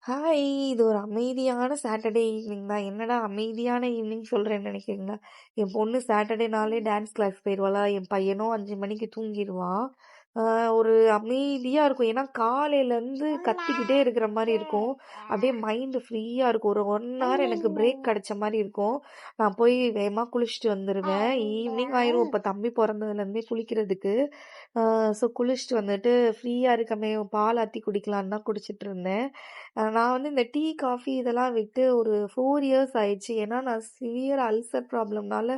Hi! இது ஒரு அமைதியான சாட்டர்டே ஈவ்னிங் தான். என்னடா அமைதியான ஈவ்னிங் சொல்றேன்னு நெனைக்கிறீங்களா? என் பொண்ணு சாட்டர்டேனாலே டான்ஸ் கிளாஸ் போயிருவாளா, என் பையனும் 5 மணிக்கு தூங்கிருவான். ஆ ஒரு அமைதியா இருக்கும். ஏன்னா காலையிலருந்து கத்திக்கிட்டே இருக்கிற மாரி இருக்கும். அப்படியே மைண்ட் ஃப்ரீயா இருக்கும். ஒரு 1 ஹவர் எனக்கு பிரேக் கிடைச்ச மாரி இருக்கும். நான் போய் வேகமா குளிச்சுட்டு வந்துருவேன். ஈவ்னிங் ஆயிரும். இப்ப தம்பி பொறந்ததுலேருந்தே குளிக்கிறதுக்கு. ஆ குளிச்சுட்டு வந்துட்டு ஃப்ரீயா இருக்கமே, பால் ஆத்தி குடிக்கலான்னு தான் குடிச்சிட்டு இருந்தேன். நான் வந்து இந்த டீ, காஃபி இதெல்லாம் விட்டு ஒரு 4 இயர்ஸ் ஆயிடுச்சு. ஏன்னா, நான் சிவியர் அல்சர் ப்ராப்ளம்னால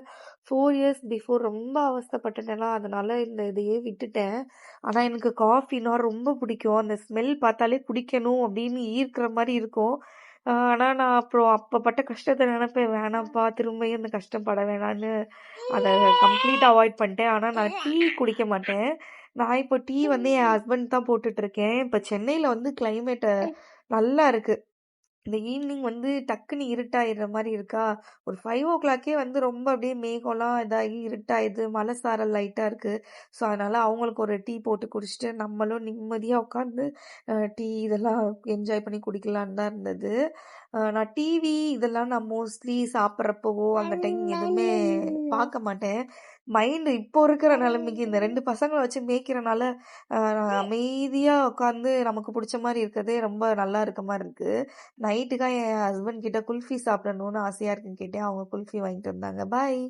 4 இயர்ஸ் பிஃபோர் ரொம்ப அவஸ்தைப்பட்டுட்டேனா, அதனால இந்த இதையே விட்டுட்டேன். ஆனா, எனக்கு காஃபினா ரொம்ப பிடிக்கும். அந்த ஸ்மெல் பார்த்தாலே குடிக்கணும் அப்படின்னு ஈர்க்கிற மாரி இருக்கும். ஆனா, நான் அப்புறம் அப்ப பட்ட கஷ்டத்த நெனப்பேன். வேணாம்ப்பா திரும்பியும் இந்த கஷ்டம் பட வேணான்னு அத கம்ப்ளீட்டா அவாய்ட் பண்ணிட்டேன். ஆனா, நான் டீ குடிக்க மாட்டேன். நான் இப்போ டீ வந்து என் ஹஸ்பண்ட் தான் போட்டுட்டுருக்கேன். இப்ப சென்னையில வந்து கிளைமேட் நல்லா இருக்கு. இந்த ஈவ்னிங் வந்து டக்குன்னு இருட்டாயிடுற மாரி இருக்கா, ஒரு 5:00க்கே வந்து ரொம்ப அப்படியே மேகம்லாம் இதாகி இருட்டாயிடுது. மழை சாரல் லைட்டா இருக்கு. ஸோ, அதனால அவங்களுக்கு ஒரு டீ போட்டு குடிச்சுட்டு, நம்மளும் நிம்மதியா உட்காந்து டீ இதெல்லாம் என்ஜாய் பண்ணி குடிக்கலான்னு தான் இருந்தது. நான் டிவி இதெல்லாம் நான் மோஸ்ட்லி சாப்பிட்றப்பவோ, அந்த டைம் எதுவுமே பார்க்க மாட்டேன். மைண்ட் இப்போ இருக்கிற நிலைமைக்கு இந்த 2 பசங்கள வச்சு மேய்க்கிறனால, அமைதியா உட்காந்து நமக்கு புடிச்ச மாரி இருக்கறதே ரொம்ப நல்லா இருக்க மாரி இருக்கு. நைட்டுக்கா என் ஹஸ்பண்ட் கிட்ட குல்ஃபி சாப்பிடணும்னு ஆசையா இருக்குன்னு கேட்டேன். அவங்க குல்ஃபி வாங்கிட்டு வந்தாங்க. பாய்.